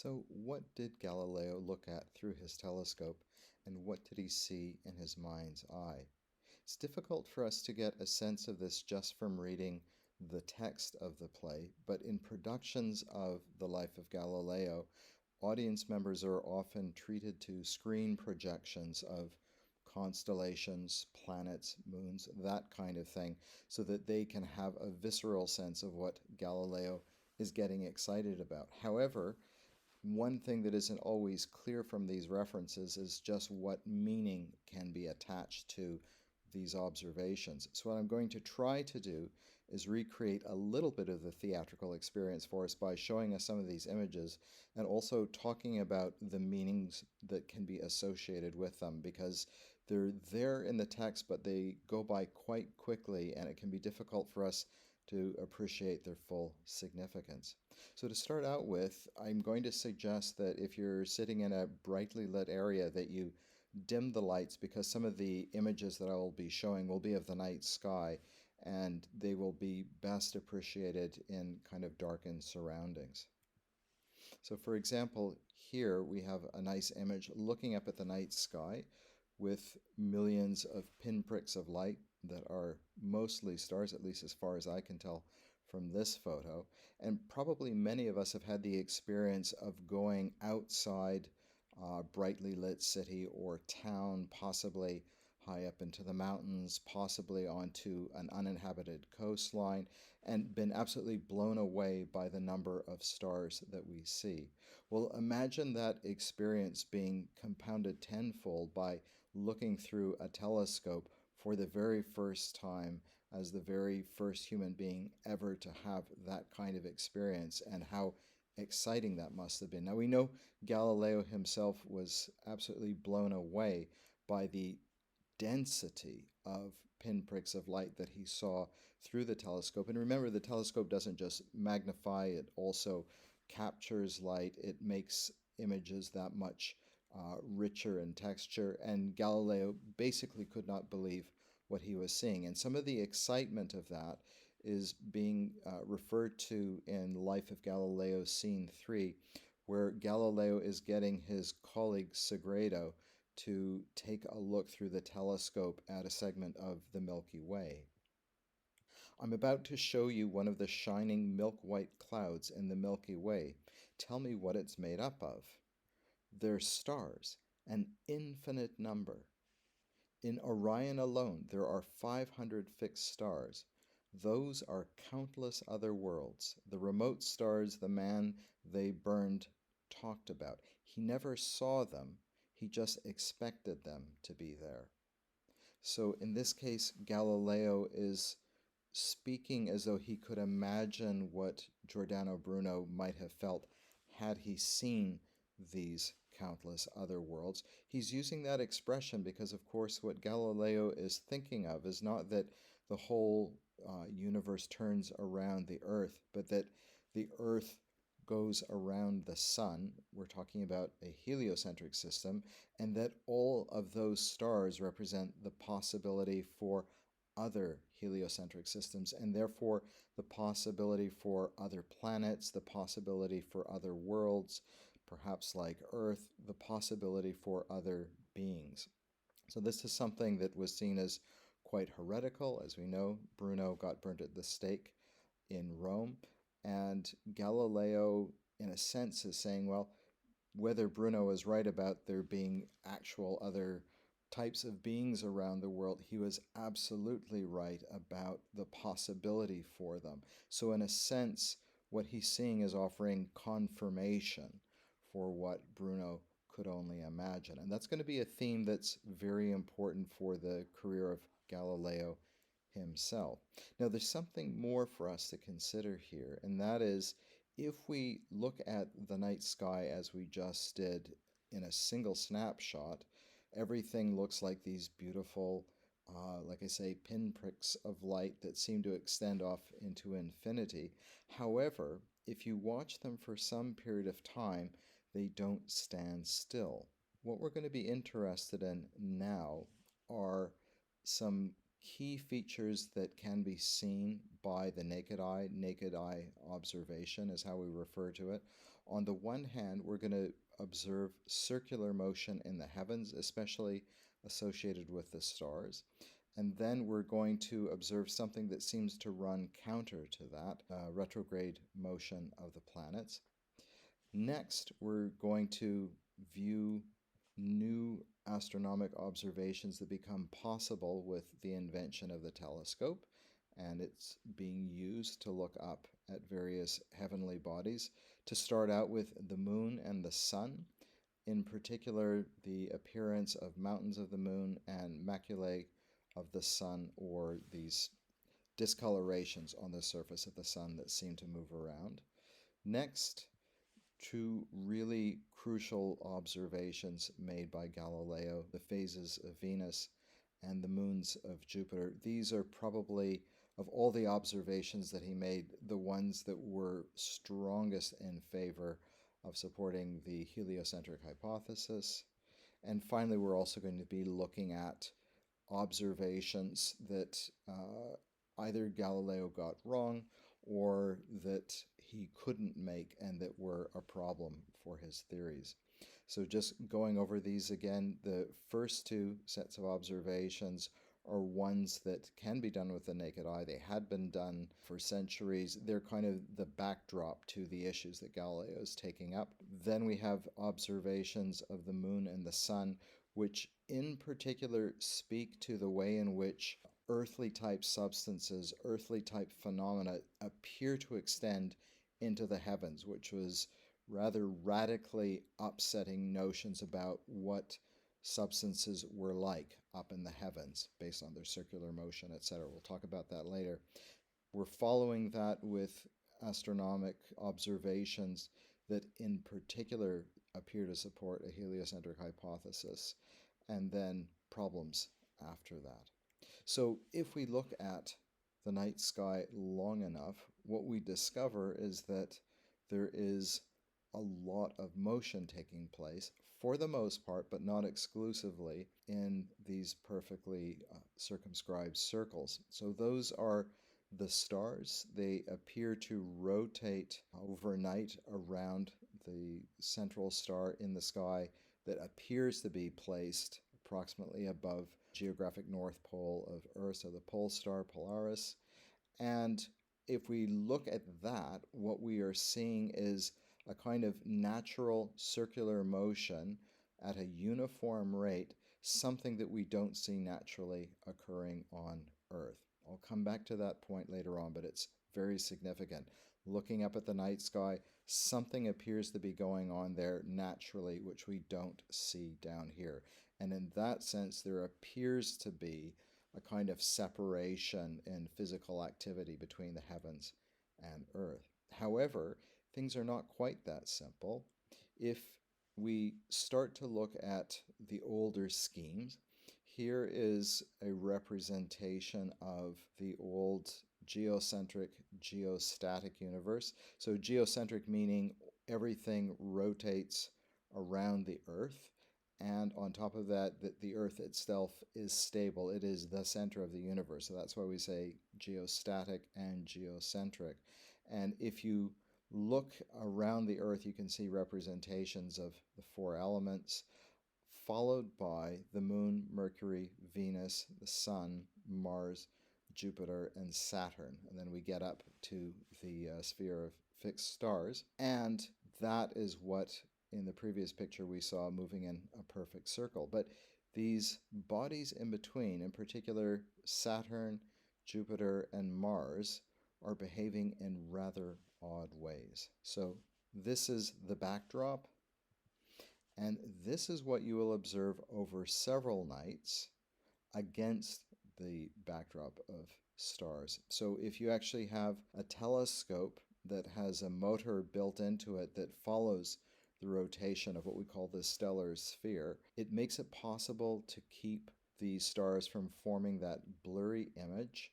So, what did Galileo look at through his telescope, and what did he see in his mind's eye? It's difficult for us to get a sense of this just from reading the text of the play, but in productions of the life of Galileo, audience members are often treated to screen projections of constellations, planets, moons, that kind of thing, so that they can have a visceral sense of what Galileo is getting excited about. However, one thing that isn't always clear from these references is just what meaning can be attached to these observations. So what I'm going to try to do is recreate a little bit of the theatrical experience for us by showing us some of these images and also talking about the meanings that can be associated with them, because they're there in the text, but they go by quite quickly and it can be difficult for us to appreciate their full significance. So to start out with, I'm going to suggest that if you're sitting in a brightly lit area that you dim the lights, because some of the images that I will be showing will be of the night sky and they will be best appreciated in kind of darkened surroundings. So for example, here we have a nice image looking up at the night sky with millions of pinpricks of light that are mostly stars, at least as far as I can tell from this photo. And probably many of us have had the experience of going outside a brightly lit city or town, possibly high up into the mountains, possibly onto an uninhabited coastline, and been absolutely blown away by the number of stars that we see. Well, imagine that experience being compounded tenfold by looking through a telescope for the very first time as the very first human being ever to have that kind of experience, and how exciting that must have been. Now, we know Galileo himself was absolutely blown away by the density of pinpricks of light that he saw through the telescope. And remember, the telescope doesn't just magnify, it also captures light. It makes images that much richer in texture. And Galileo basically could not believe what he was seeing. And some of the excitement of that is being referred to in Life of Galileo, Scene 3, where Galileo is getting his colleague Sagredo to take a look through the telescope at a segment of the Milky Way. I'm about to show you one of the shining milk-white clouds in the Milky Way. Tell me what it's made up of. They're stars, an infinite number. In Orion alone, there are 500 fixed stars. Those are countless other worlds. The remote stars the man they burned talked about. He never saw them. He just expected them to be there. So in this case, Galileo is speaking as though he could imagine what Giordano Bruno might have felt had he seen these countless other worlds. He's using that expression because, of course, what Galileo is thinking of is not that the whole universe turns around the Earth, but that the Earth goes around the sun. We're talking about a heliocentric system, and that all of those stars represent the possibility for other heliocentric systems, and therefore the possibility for other planets, the possibility for other worlds, perhaps like Earth, the possibility for other beings. So this is something that was seen as quite heretical. As we know, Bruno got burnt at the stake in Rome, and Galileo, in a sense, is saying, well, whether Bruno is right about there being actual other types of beings around the world, he was absolutely right about the possibility for them. So in a sense, what he's seeing is offering confirmation for what Bruno could only imagine. And that's going to be a theme that's very important for the career of Galileo himself. Now, there's something more for us to consider here, and that is, if we look at the night sky as we just did in a single snapshot, everything looks like these beautiful, like I say, pinpricks of light that seem to extend off into infinity. However, if you watch them for some period of time, they don't stand still. What we're going to be interested in now are some key features that can be seen by the naked eye observation is how we refer to it, On the one hand, we're going to observe circular motion in the heavens, especially associated with the stars. And then we're going to observe something that seems to run counter to that, retrograde motion of the planets. Next, we're going to view new astronomic observations that become possible with the invention of the telescope, and it's being used to look up at various heavenly bodies. To start out with the moon and the sun, in particular the appearance of mountains of the moon and maculae of the sun, or these discolorations on the surface of the sun that seem to move around. Next, two really crucial observations made by Galileo, the phases of Venus and the moons of Jupiter. These are probably, of all the observations that he made, the ones that were strongest in favor of supporting the heliocentric hypothesis. And finally, we're also going to be looking at observations that either Galileo got wrong or that he couldn't make and that were a problem for his theories. So just going over these again, the first two sets of observations are ones that can be done with the naked eye. They had been done for centuries. They're kind of the backdrop to the issues that Galileo is taking up. Then we have observations of the moon and the sun, which in particular speak to the way in which earthly type substances, earthly type phenomena appear to extend into the heavens, which was rather radically upsetting notions about what substances were like up in the heavens based on their circular motion, etc. We'll talk about that later. We're following that with astronomic observations that in particular appear to support a heliocentric hypothesis, and then problems after that. So if we look at the night sky long enough, what we discover is that there is a lot of motion taking place, for the most part, but not exclusively, in these perfectly circumscribed circles. So those are the stars. They appear to rotate overnight around the central star in the sky that appears to be placed approximately above geographic north pole of Earth, so the pole star Polaris. And if we look at that, what we are seeing is a kind of natural circular motion at a uniform rate, something that we don't see naturally occurring on Earth. I'll come back to that point later on, but it's very significant. Looking up at the night sky, something appears to be going on there naturally, which we don't see down here. And in that sense, there appears to be a kind of separation in physical activity between the heavens and Earth. However, things are not quite that simple. If we start to look at the older schemes, here is a representation of the old geocentric, geostatic universe. So geocentric meaning everything rotates around the Earth, and on top of that, the Earth itself is stable. It is the center of the universe. So that's why we say geostatic and geocentric. And if you look around the Earth, you can see representations of the four elements, followed by the Moon, Mercury, Venus, the Sun, Mars, Jupiter, and Saturn. And then we get up to the sphere of fixed stars. And that is what in the previous picture we saw moving in a perfect circle. But these bodies in between, in particular Saturn, Jupiter, and Mars, are behaving in rather odd ways. So this is the backdrop, and this is what you will observe over several nights against the backdrop of stars. So if you actually have a telescope that has a motor built into it that follows the rotation of what we call the stellar sphere, it makes it possible to keep the stars from forming that blurry image,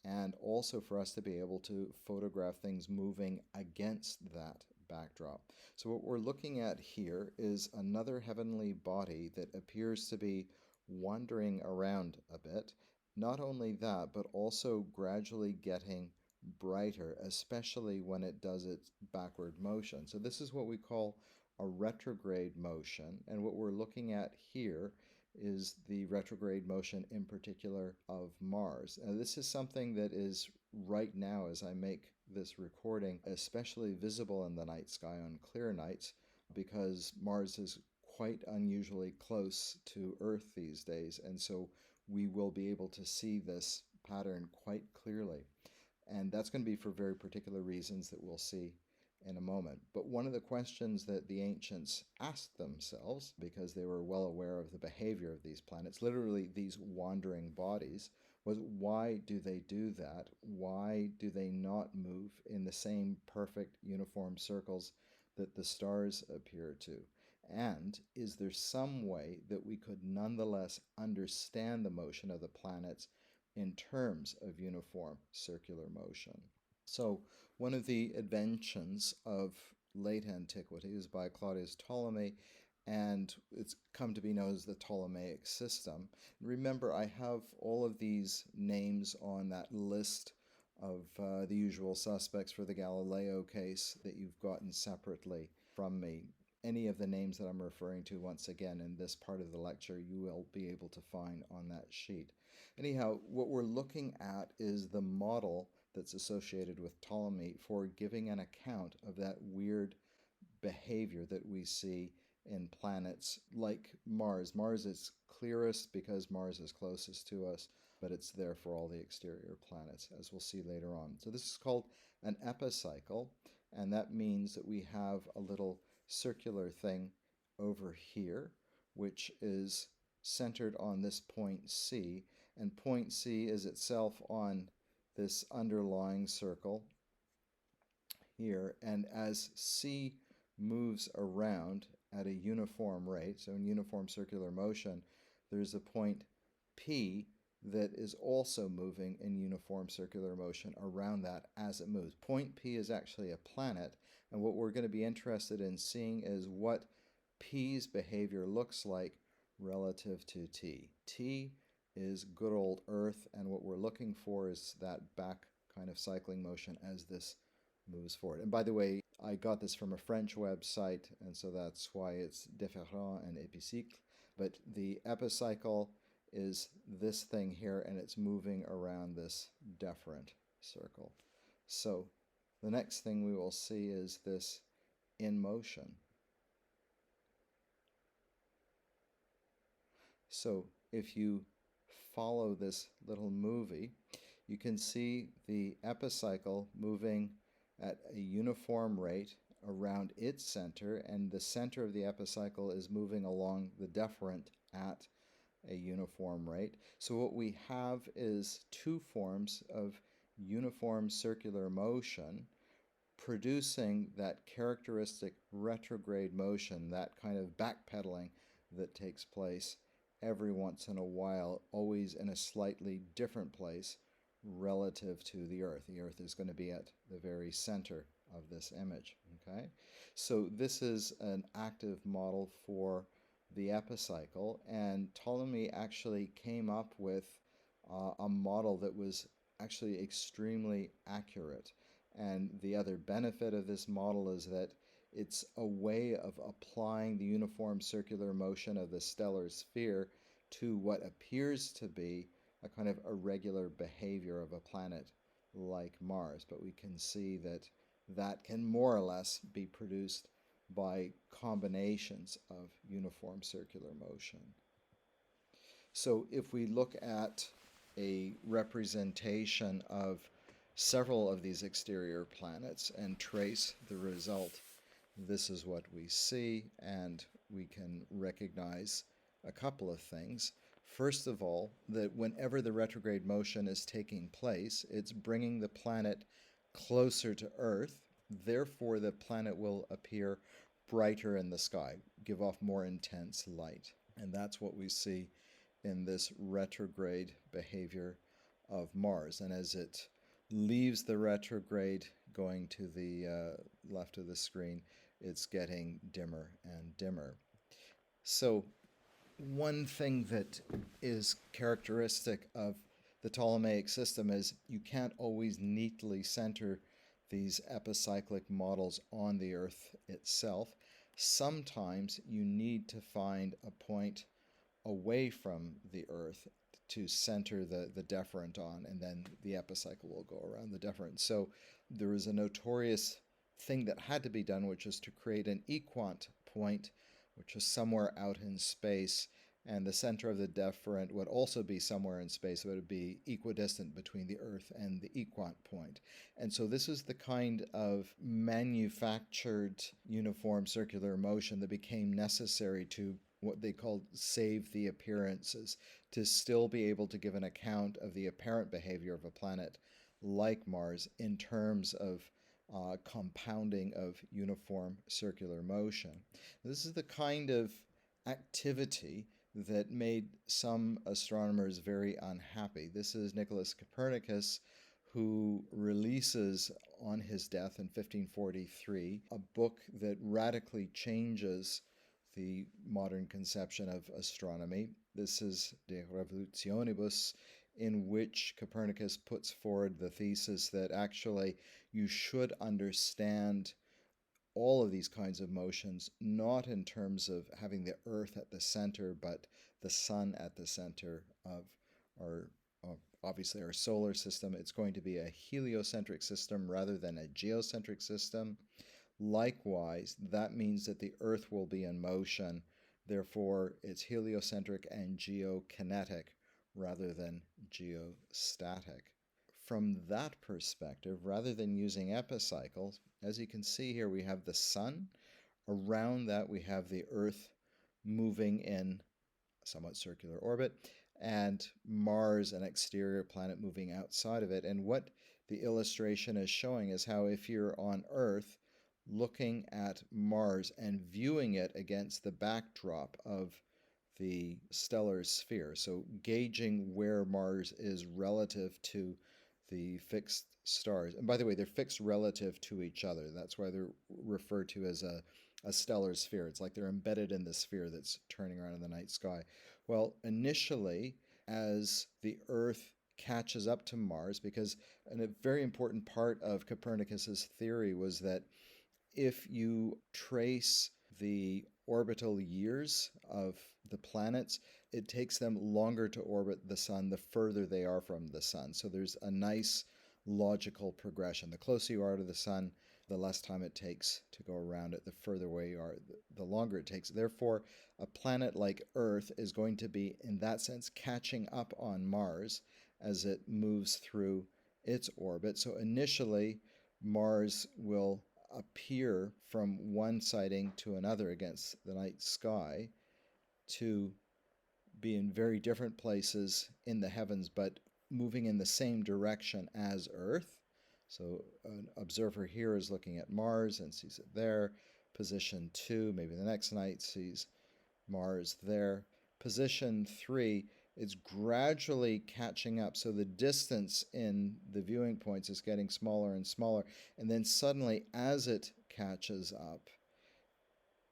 and also for us to be able to photograph things moving against that backdrop. So what we're looking at here is another heavenly body that appears to be wandering around a bit. Not only that, but also gradually getting brighter, especially when it does its backward motion. So this is what we call a retrograde motion, and what we're looking at here is the retrograde motion in particular of Mars. Now, this is something that is right now, as I make this recording, especially visible in the night sky on clear nights, because Mars is quite unusually close to Earth these days, and so we will be able to see this pattern quite clearly. And that's going to be for very particular reasons that we'll see in a moment. But one of the questions that the ancients asked themselves, because they were well aware of the behavior of these planets, literally these wandering bodies, was why do they do that? Why do they not move in the same perfect uniform circles that the stars appear to? And is there some way that we could nonetheless understand the motion of the planets in terms of uniform circular motion? So one of the inventions of late antiquity is by Claudius Ptolemy, and it's come to be known as the Ptolemaic system. Remember, I have all of these names on that list of the usual suspects for the Galileo case that you've gotten separately from me. Any of the names that I'm referring to, once again, in this part of the lecture, you will be able to find on that sheet. Anyhow, what we're looking at is the model that's associated with Ptolemy for giving an account of that weird behavior that we see in planets like Mars. Mars is clearest because Mars is closest to us, but it's there for all the exterior planets, as we'll see later on. So this is called an epicycle, and that means that we have a little circular thing over here, which is centered on this point C, and point C is itself on this underlying circle here, and as C moves around at a uniform rate, so in uniform circular motion, there's a point P that is also moving in uniform circular motion around that as it moves. Point P is actually a planet, and what we're going to be interested in seeing is what P's behavior looks like relative to T. T is good old Earth, and what we're looking for is that back kind of cycling motion as this moves forward. And by the way, I got this from a French website, and so that's why it's différent and epicycle. But the epicycle is this thing here, and it's moving around this deferent circle. So the next thing we will see is this in motion. So if you follow this little movie, you can see the epicycle moving at a uniform rate around its center, and the center of the epicycle is moving along the deferent at a uniform rate. So what we have is two forms of uniform circular motion producing that characteristic retrograde motion, that kind of backpedaling that takes place every once in a while, always in a slightly different place relative to the Earth. The Earth is going to be at the very center of this image. Okay, so this is an active model for the epicycle, and Ptolemy actually came up with a model that was actually extremely accurate. And the other benefit of this model is that it's a way of applying the uniform circular motion of the stellar sphere to what appears to be a kind of irregular behavior of a planet like Mars. But we can see that that can more or less be produced by combinations of uniform circular motion. So if we look at a representation of several of these exterior planets and trace the result, this is what we see, and we can recognize a couple of things. First of all, that whenever the retrograde motion is taking place, it's bringing the planet closer to Earth. Therefore, the planet will appear brighter in the sky, give off more intense light. And that's what we see in this retrograde behavior of Mars. And as it leaves the retrograde going to the left of the screen, it's getting dimmer and dimmer. So one thing that is characteristic of the Ptolemaic system is you can't always neatly center these epicyclic models on the Earth itself. Sometimes you need to find a point away from the Earth to center the deferent on, and then the epicycle will go around the deferent. So there is a notorious thing that had to be done, which is to create an equant point, which is somewhere out in space, and the center of the deferent would also be somewhere in space. It would be equidistant between the Earth and the equant point. And so this is the kind of manufactured uniform circular motion that became necessary to what they called save the appearances, to still be able to give an account of the apparent behavior of a planet like Mars in terms of compounding of uniform circular motion. This is the kind of activity that made some astronomers very unhappy. This is Nicholas Copernicus, who releases on his death in 1543 a book that radically changes the modern conception of astronomy. This is De Revolutionibus, in which Copernicus puts forward the thesis that actually you should understand all of these kinds of motions, not in terms of having the Earth at the center, but the Sun at the center of obviously our solar system. It's going to be a heliocentric system rather than a geocentric system. Likewise, that means that the Earth will be in motion. Therefore, it's heliocentric and geokinetic rather than geostatic. From that perspective, rather than using epicycles, as you can see here, we have the Sun. Around that, we have the Earth moving in a somewhat circular orbit, and Mars, an exterior planet, moving outside of it. And what the illustration is showing is how if you're on Earth, looking at Mars and viewing it against the backdrop of the stellar sphere, so gauging where Mars is relative to the fixed stars. And by the way, they're fixed relative to each other. That's why they're referred to as a stellar sphere. It's like they're embedded in the sphere that's turning around in the night sky. Well, initially, as the Earth catches up to Mars, because a very important part of Copernicus's theory was that if you trace the orbital years of the planets, it takes them longer to orbit the Sun the further they are from the Sun. So there's a nice logical progression. The closer you are to the Sun, the less time it takes to go around it. The further away you are, the longer it takes. Therefore, a planet like Earth is going to be, in that sense, catching up on Mars as it moves through its orbit. So initially, Mars will appear from one sighting to another against the night sky to be in very different places in the heavens, but moving in the same direction as Earth. So an observer here is looking at Mars and sees it there. Position 2, maybe the next night, sees Mars there. Position 3, it's gradually catching up. So the distance in the viewing points is getting smaller and smaller. And then suddenly, as it catches up,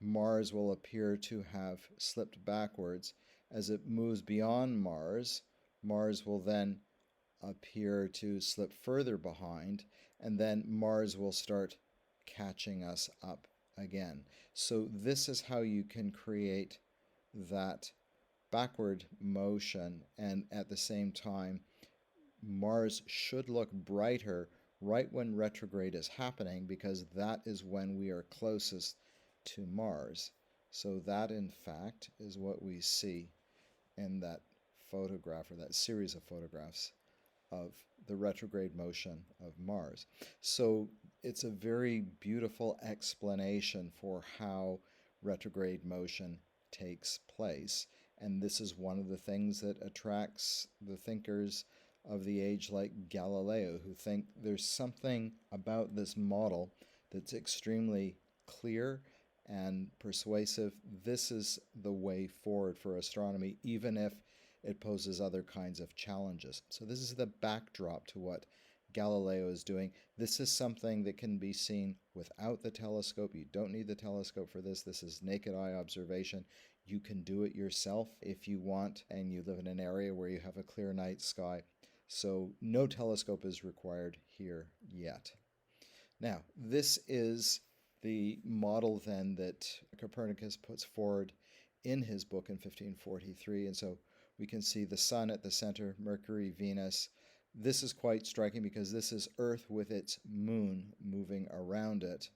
Mars will appear to have slipped backwards. As it moves beyond Mars, Mars will then appear to slip further behind, and then Mars will start catching us up again. So this is how you can create that backward motion, and at the same time, Mars should look brighter right when retrograde is happening, because that is when we are closest to Mars. So that, in fact, is what we see in that photograph, or that series of photographs of the retrograde motion of Mars. So it's a very beautiful explanation for how retrograde motion takes place. And this is one of the things that attracts the thinkers of the age like Galileo, who think there's something about this model that's extremely clear and persuasive. This is the way forward for astronomy, even if it poses other kinds of challenges. So this is the backdrop to what Galileo is doing. This is something that can be seen without the telescope. You don't need the telescope for this. This is naked eye observation. You can do it yourself if you want, and you live in an area where you have a clear night sky. So no telescope is required here yet. Now, this is the model then that Copernicus puts forward in his book in 1543. And so we can see the sun at the center, Mercury, Venus. This is quite striking because this is Earth with its moon moving around it.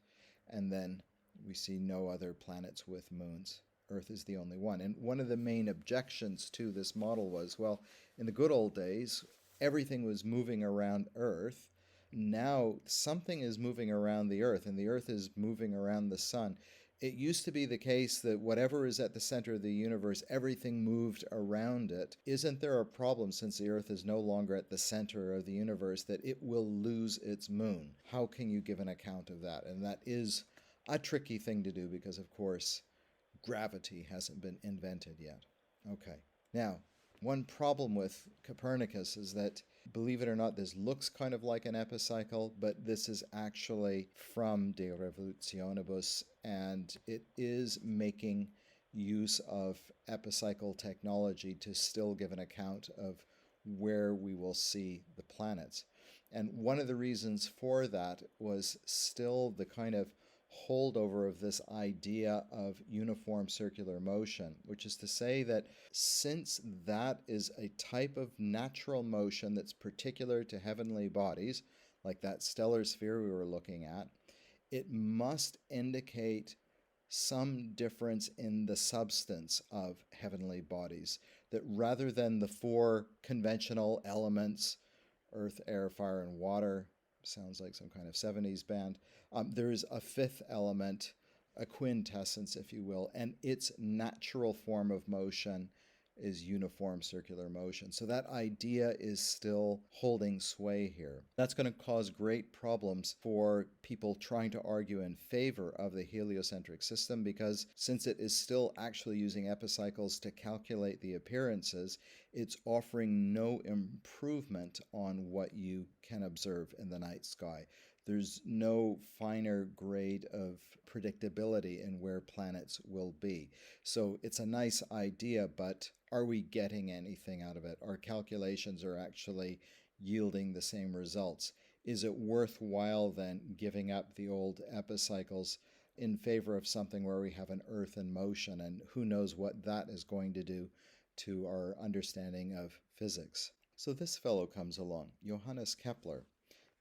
And then we see no other planets with moons. Earth is the only one. And one of the main objections to this model was, well, in the good old days, everything was moving around Earth. Now something is moving around the Earth, and the Earth is moving around the sun. It used to be the case that whatever is at the center of the universe, everything moved around it. Isn't there a problem, since the Earth is no longer at the center of the universe, that it will lose its moon? How can you give an account of that? And that is a tricky thing to do because, of course, gravity hasn't been invented yet. Okay, now, one problem with Copernicus is that, believe it or not, this looks kind of like an epicycle, but this is actually from De Revolutionibus, and it is making use of epicycle technology to still give an account of where we will see the planets. And one of the reasons for that was still the kind of holdover of this idea of uniform circular motion, which is to say that since that is a type of natural motion that's particular to heavenly bodies, like that stellar sphere we were looking at, it must indicate some difference in the substance of heavenly bodies, that rather than the four conventional elements, earth, air, fire, and water, sounds like some kind of 70s band, there is a fifth element, a quintessence, if you will, and its natural form of motion is uniform circular motion. So that idea is still holding sway here. That's going to cause great problems for people trying to argue in favor of the heliocentric system, because since it is still actually using epicycles to calculate the appearances, it's offering no improvement on what you can observe in the night sky. There's no finer grade of predictability in where planets will be. So it's a nice idea, but are we getting anything out of it? Our calculations are actually yielding the same results. Is it worthwhile then giving up the old epicycles in favor of something where we have an Earth in motion? And who knows what that is going to do to our understanding of physics. So this fellow comes along, Johannes Kepler.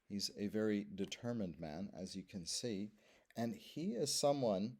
He's a very determined man, as you can see, and he is someone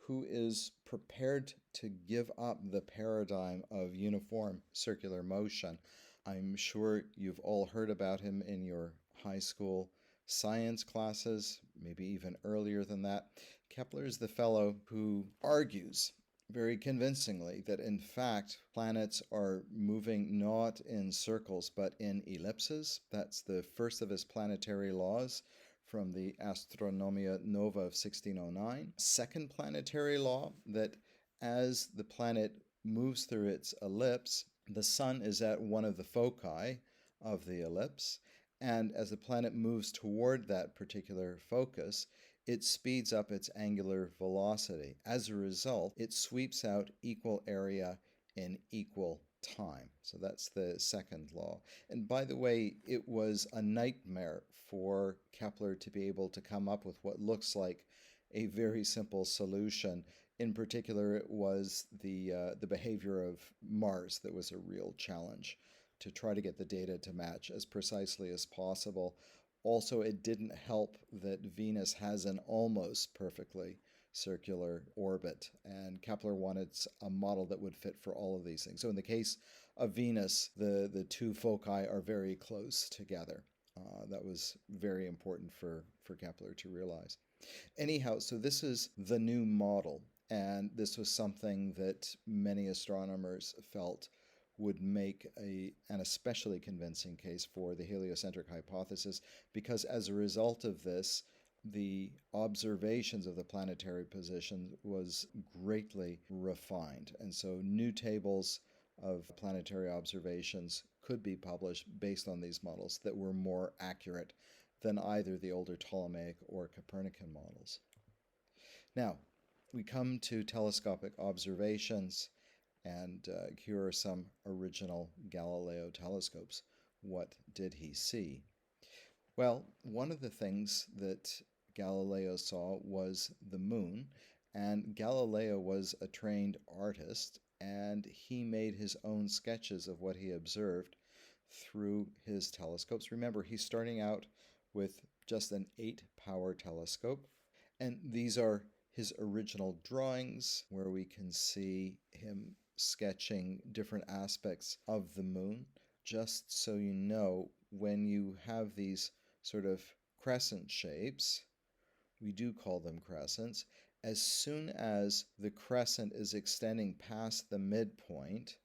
who is prepared to give up the paradigm of uniform circular motion. I'm sure you've all heard about him in your high school science classes, maybe even earlier than that. Kepler is the fellow who argues very convincingly that in fact planets are moving not in circles but in ellipses. That's the first of his planetary laws from the Astronomia Nova of 1609. Second planetary law, that as the planet moves through its ellipse, the sun is at one of the foci of the ellipse, and as the planet moves toward that particular focus, it speeds up its angular velocity. As a result, it sweeps out equal area in equal time. So that's the second law. And by the way, it was a nightmare for Kepler to be able to come up with what looks like a very simple solution. In particular, it was the behavior of Mars that was a real challenge to try to get the data to match as precisely as possible. Also, it didn't help that Venus has an almost perfectly circular orbit, and Kepler wanted a model that would fit for all of these things. So in the case of Venus, the two foci are very close together. That was very important for Kepler to realize. Anyhow, so this is the new model, and this was something that many astronomers felt would make an especially convincing case for the heliocentric hypothesis, because as a result of this, the observations of the planetary position was greatly refined. And so new tables of planetary observations could be published based on these models that were more accurate than either the older Ptolemaic or Copernican models. Now, we come to telescopic observations, and here are some original Galileo telescopes. what did he see? Well, one of the things that Galileo saw was the moon, and Galileo was a trained artist, and he made his own sketches of what he observed through his telescopes. Remember, he's starting out with just an 8-power telescope, and these are his original drawings where we can see him sketching different aspects of the moon. Just so you know, when you have these sort of crescent shapes, we do call them crescents, as soon as the crescent is extending past the midpoint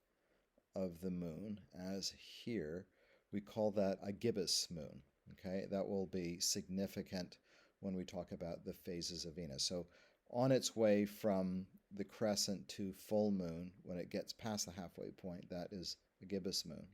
of the moon, as here, we call that a gibbous moon. Okay, that will be significant when we talk about the phases of Venus. So on its way from the crescent to full moon, when it gets past the halfway point, that is a gibbous moon.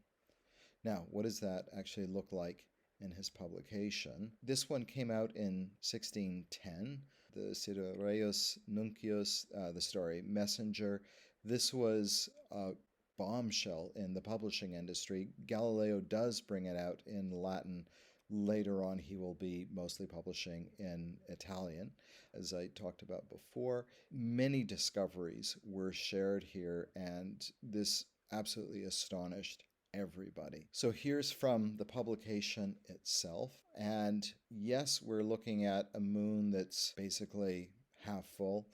Now, what does that actually look like in his publication? This one came out in 1610, the Sidereus Nuncius, the story Messenger. This was a bombshell in the publishing industry. Galileo does bring it out in Latin. Later on, he will be mostly publishing in Italian. As I talked about before, many discoveries were shared here, and this absolutely astonished everybody. So here's from the publication itself. And yes, we're looking at a moon that's basically half full.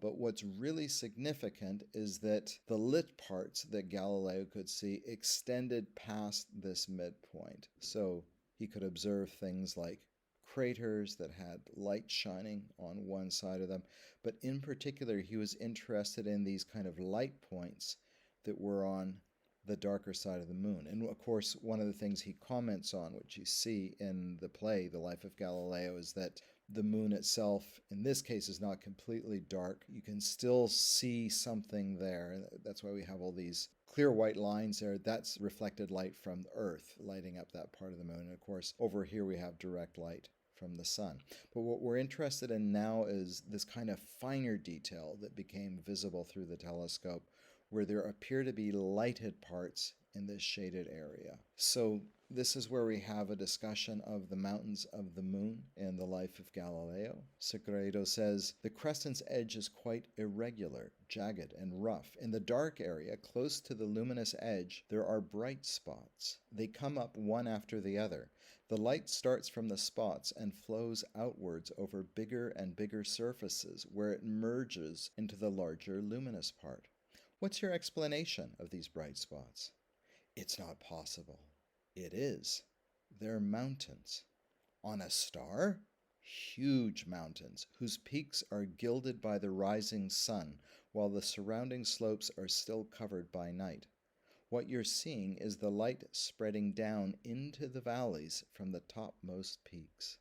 But what's really significant is that the lit parts that Galileo could see extended past this midpoint. So he could observe things like craters that had light shining on one side of them. But in particular, he was interested in these kind of light points that were on the darker side of the moon. And of course, one of the things he comments on, which you see in the play, The Life of Galileo, is that the moon itself, in this case, is not completely dark. You can still see something there. That's why we have all these clear white lines there. That's reflected light from the Earth, lighting up that part of the moon. And of course, over here we have direct light from the sun. But what we're interested in now is this kind of finer detail that became visible through the telescope, where there appear to be lighted parts in this shaded area. So this is where we have a discussion of the mountains of the moon in The Life of Galileo. Segredo says, the crescent's edge is quite irregular, jagged, and rough. In the dark area, close to the luminous edge, there are bright spots. They come up one after the other. The light starts from the spots and flows outwards over bigger and bigger surfaces, where it merges into the larger luminous part. What's your explanation of these bright spots? It's not possible. It is. They're mountains. On a star? Huge mountains, whose peaks are gilded by the rising sun, while the surrounding slopes are still covered by night. What you're seeing is the light spreading down into the valleys from the topmost peaks.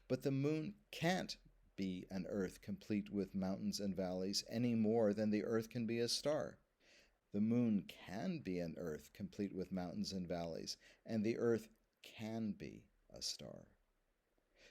But the moon can't be an Earth complete with mountains and valleys any more than the Earth can be a star. The moon can be an Earth complete with mountains and valleys, and the Earth can be a star.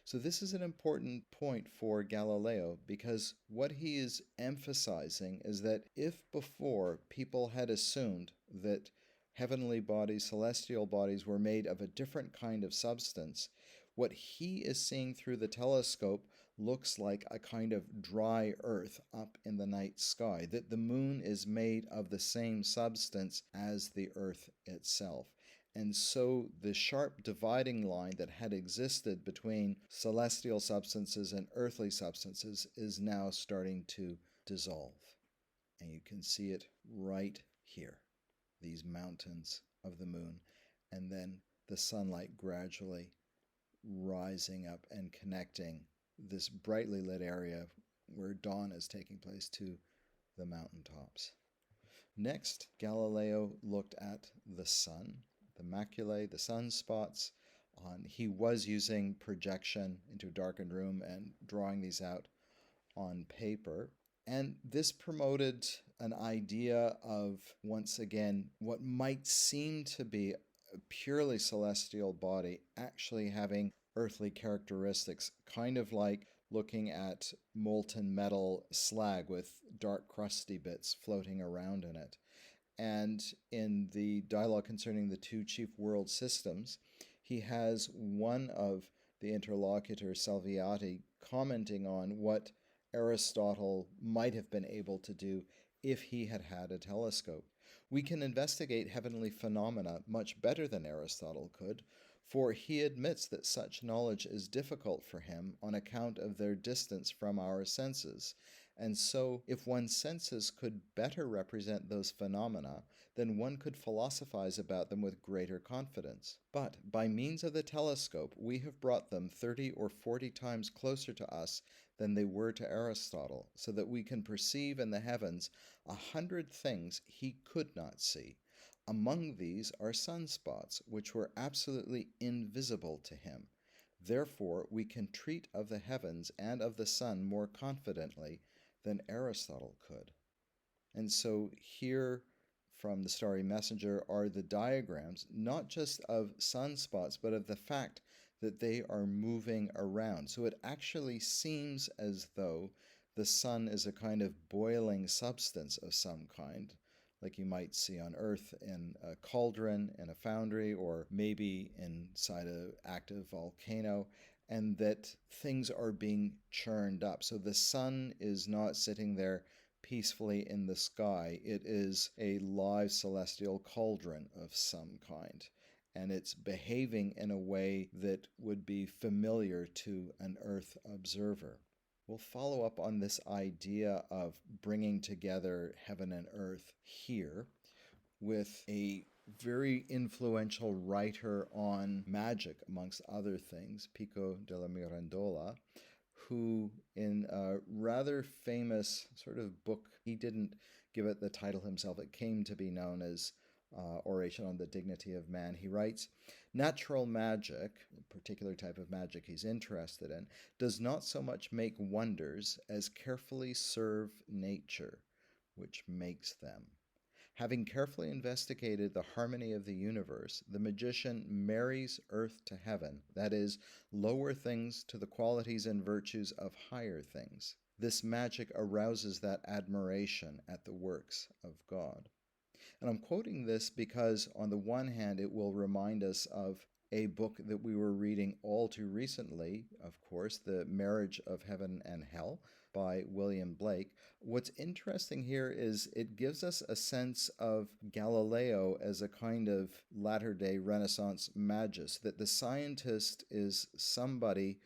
So this is an important point for Galileo, because what he is emphasizing is that if before people had assumed that heavenly bodies, celestial bodies, were made of a different kind of substance, what he is seeing through the telescope looks like a kind of dry earth up in the night sky, that the moon is made of the same substance as the earth itself. And so the sharp dividing line that had existed between celestial substances and earthly substances is now starting to dissolve. And you can see it right here, these mountains of the moon, and then the sunlight gradually rising up and connecting this brightly lit area where dawn is taking place to the mountaintops. Next, Galileo looked at the sun, the maculae, the sunspots. He was using projection into a darkened room and drawing these out on paper. And this promoted an idea of, once again, what might seem to be a purely celestial body actually having earthly characteristics, kind of like looking at molten metal slag with dark crusty bits floating around in it. And in the dialogue concerning the two chief world systems, he has one of the interlocutors, Salviati, commenting on what Aristotle might have been able to do if he had had a telescope. We can investigate heavenly phenomena much better than Aristotle could, for he admits that such knowledge is difficult for him on account of their distance from our senses. And so, if one's senses could better represent those phenomena, then one could philosophize about them with greater confidence. But by means of the telescope, we have brought them 30 or 40 times closer to us than they were to Aristotle, so that we can perceive in the heavens 100 things he could not see. Among these are sunspots, which were absolutely invisible to him. Therefore, we can treat of the heavens and of the sun more confidently than Aristotle could. And so here from the Starry Messenger are the diagrams, not just of sunspots, but of the fact that they are moving around. So it actually seems as though the sun is a kind of boiling substance of some kind, like you might see on Earth in a cauldron, in a foundry, or maybe inside an active volcano, and that things are being churned up. So the sun is not sitting there peacefully in the sky. It is a live celestial cauldron of some kind, and it's behaving in a way that would be familiar to an Earth observer. We'll follow up on this idea of bringing together heaven and earth here with a very influential writer on magic, amongst other things, Pico della Mirandola, who in a rather famous sort of book, he didn't give it the title himself, it came to be known as Oration on the Dignity of Man. He writes, natural magic, a particular type of magic he's interested in, does not so much make wonders as carefully serve nature, which makes them. Having carefully investigated the harmony of the universe, the magician marries earth to heaven, that is, lower things to the qualities and virtues of higher things. This magic arouses that admiration at the works of God. And I'm quoting this because, on the one hand, it will remind us of a book that we were reading all too recently, of course, The Marriage of Heaven and Hell by William Blake. What's interesting here is it gives us a sense of Galileo as a kind of latter-day Renaissance magus, that the scientist is somebody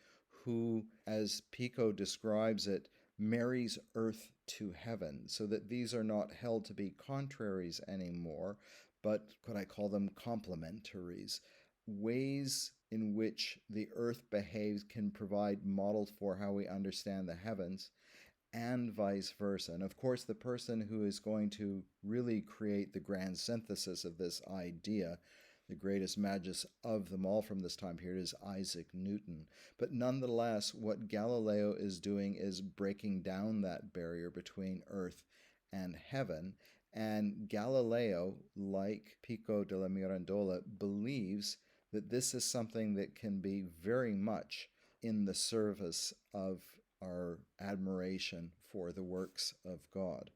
who, as Pico describes it, marries earth to heaven, so that these are not held to be contraries anymore, but could I call them complementaries? Ways in which the earth behaves can provide models for how we understand the heavens, and vice versa. And of course, the person who is going to really create the grand synthesis of this idea, the greatest magus of them all from this time period, is Isaac Newton. But nonetheless, what Galileo is doing is breaking down that barrier between earth and heaven. And Galileo, like Pico della Mirandola, believes that this is something that can be very much in the service of our admiration for the works of God.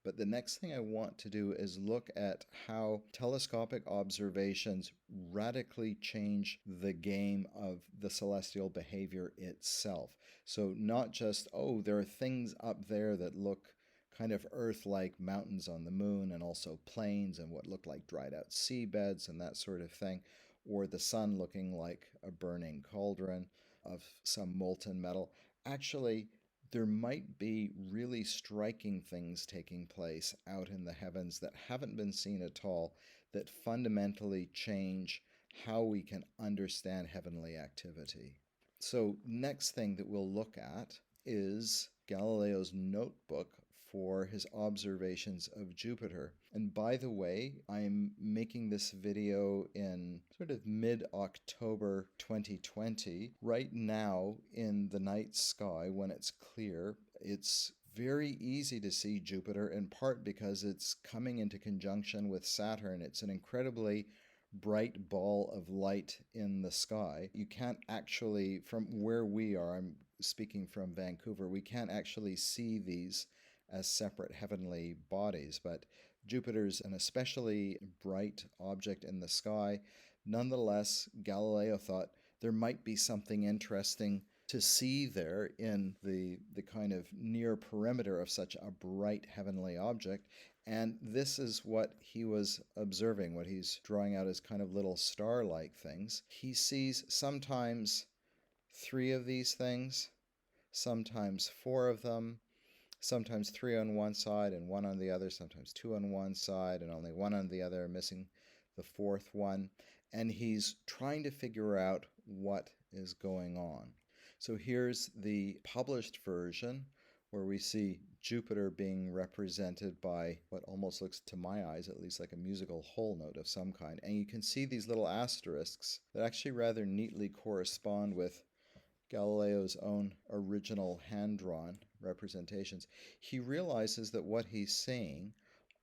But the next thing I want to do is look at how telescopic observations radically change the game of the celestial behavior itself. So not just, oh, there are things up there that look kind of Earth-like, mountains on the moon, and also plains and what look like dried out seabeds and that sort of thing, or the sun looking like a burning cauldron of some molten metal. Actually, there might be really striking things taking place out in the heavens that haven't been seen at all, that fundamentally change how we can understand heavenly activity. So next thing that we'll look at is Galileo's notebook for his observations of Jupiter. And by the way, I'm making this video in sort of mid-October 2020. Right now, in the night sky, when it's clear, it's very easy to see Jupiter, in part because it's coming into conjunction with Saturn. It's an incredibly bright ball of light in the sky. You can't actually, from where we are, I'm speaking from Vancouver, we can't actually see these as separate heavenly bodies, but Jupiter's an especially bright object in the sky. Nonetheless, Galileo thought there might be something interesting to see there in the kind of near perimeter of such a bright heavenly object. And this is what he was observing, what he's drawing out as kind of little star-like things. He sees sometimes 3 of these things, sometimes 4 of them, sometimes 3 on one side and 1 on the other, sometimes 2 on one side and only 1 on the other, missing the 4th one. And he's trying to figure out what is going on. So here's the published version, where we see Jupiter being represented by what almost looks, to my eyes at least, like a musical whole note of some kind. And you can see these little asterisks that actually rather neatly correspond with Galileo's own original hand-drawn representations. He realizes that what he's seeing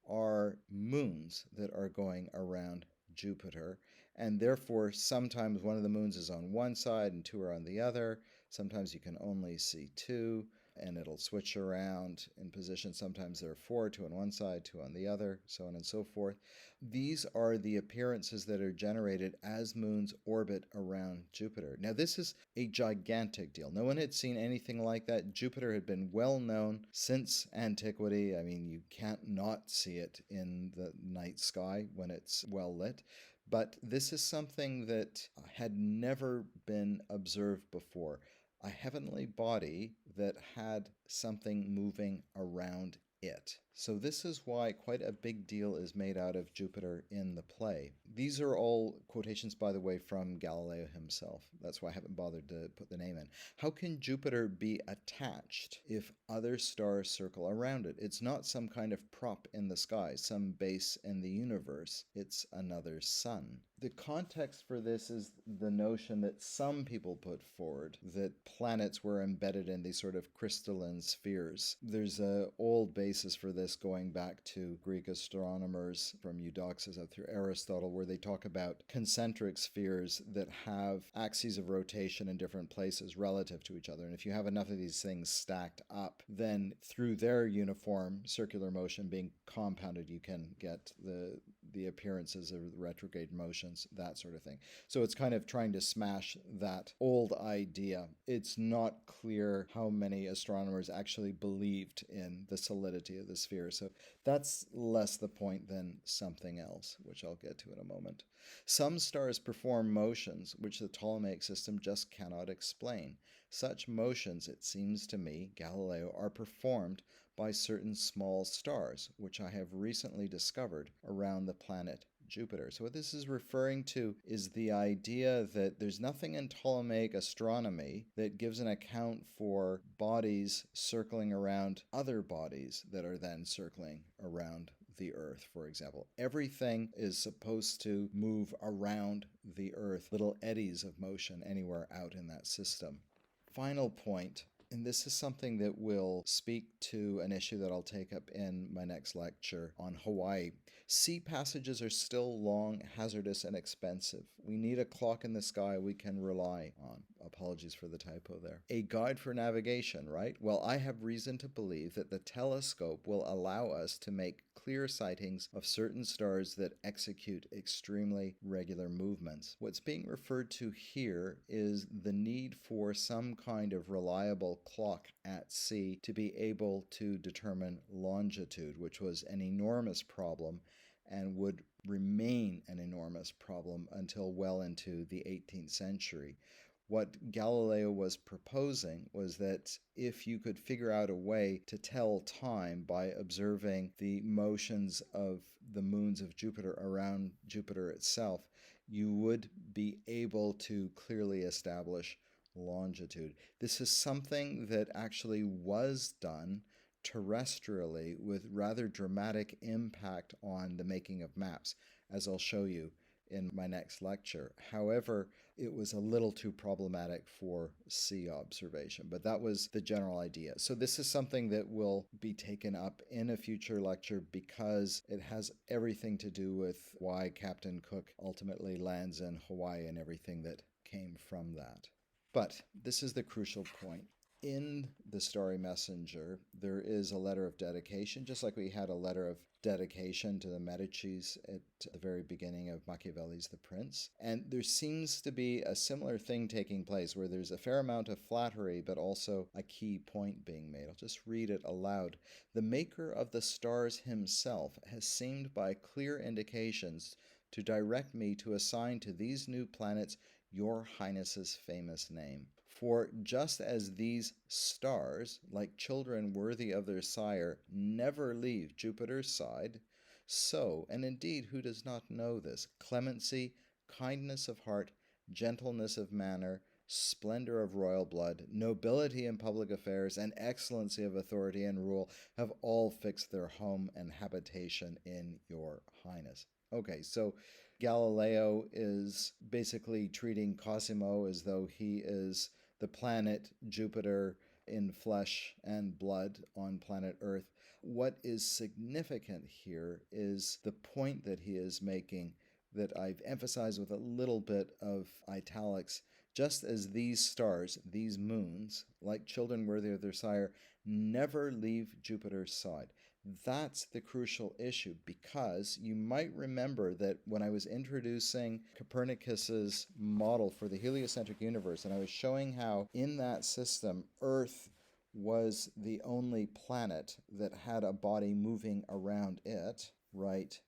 are moons that are going around Jupiter, and therefore sometimes one of the moons is on one side and 2 are on the other. Sometimes you can only see 2, and it'll switch around in position. Sometimes there are 4, 2 on one side, 2 on the other, so on and so forth. These are the appearances that are generated as moons orbit around Jupiter. Now, this is a gigantic deal. No one had seen anything like that. Jupiter had been well known since antiquity. I mean, you can't not see it in the night sky when it's well lit. But this is something that had never been observed before. A heavenly body that had something moving around it. So this is why quite a big deal is made out of Jupiter in the play. These are all quotations, by the way, from Galileo himself. That's why I haven't bothered to put the name in. How can Jupiter be attached if other stars circle around it? It's not some kind of prop in the sky, some base in the universe. It's another sun. The context for this is the notion that some people put forward that planets were embedded in these sort of crystalline spheres. There's an old basis for this going back to Greek astronomers from Eudoxus up through Aristotle, where they talk about concentric spheres that have axes of rotation in different places relative to each other. And if you have enough of these things stacked up, then through their uniform circular motion being compounded, you can get the appearances of retrograde motions, that sort of thing. So it's kind of trying to smash that old idea. It's not clear how many astronomers actually believed in the solidity of the sphere. So that's less the point than something else, which I'll get to in a moment. Some stars perform motions which the Ptolemaic system just cannot explain. Such motions, it seems to me, Galileo, are performed by certain small stars, which I have recently discovered around the planet Jupiter. So what this is referring to is the idea that there's nothing in Ptolemaic astronomy that gives an account for bodies circling around other bodies that are then circling around the Earth, for example. Everything is supposed to move around the Earth, little eddies of motion anywhere out in that system. Final point. And this is something that will speak to an issue that I'll take up in my next lecture on Hawaii. Sea passages are still long, hazardous, and expensive. We need a clock in the sky we can rely on. Apologies for the typo there. A guide for navigation, right? Well, I have reason to believe that the telescope will allow us to make clear sightings of certain stars that execute extremely regular movements. What's being referred to here is the need for some kind of reliable clock at sea to be able to determine longitude, which was an enormous problem and would remain an enormous problem until well into the 18th century. What Galileo was proposing was that if you could figure out a way to tell time by observing the motions of the moons of Jupiter around Jupiter itself, you would be able to clearly establish longitude. This is something that actually was done terrestrially with rather dramatic impact on the making of maps, as I'll show you in my next lecture. However, it was a little too problematic for sea observation, but that was the general idea. So this is something that will be taken up in a future lecture because it has everything to do with why Captain Cook ultimately lands in Hawaii and everything that came from that. But this is the crucial point. In the Starry Messenger, there is a letter of dedication, just like we had a letter of dedication to the Medicis at the very beginning of Machiavelli's The Prince. And there seems to be a similar thing taking place where there's a fair amount of flattery, but also a key point being made. I'll just read it aloud. The maker of the stars himself has seemed by clear indications to direct me to assign to these new planets your Highness's famous name. For just as these stars, like children worthy of their sire, never leave Jupiter's side, so, and indeed who does not know this, clemency, kindness of heart, gentleness of manner, splendor of royal blood, nobility in public affairs, and excellency of authority and rule have all fixed their home and habitation in your Highness. Okay, so Galileo is basically treating Cosimo as though he is the planet Jupiter in flesh and blood on planet Earth. What is significant here is the point that he is making that I've emphasized with a little bit of italics. Just as these stars, these moons, like children worthy of their sire, never leave Jupiter's side. That's the crucial issue, because you might remember that when I was introducing Copernicus's model for the heliocentric universe, and I was showing how in that system Earth was the only planet that had a body moving around it, right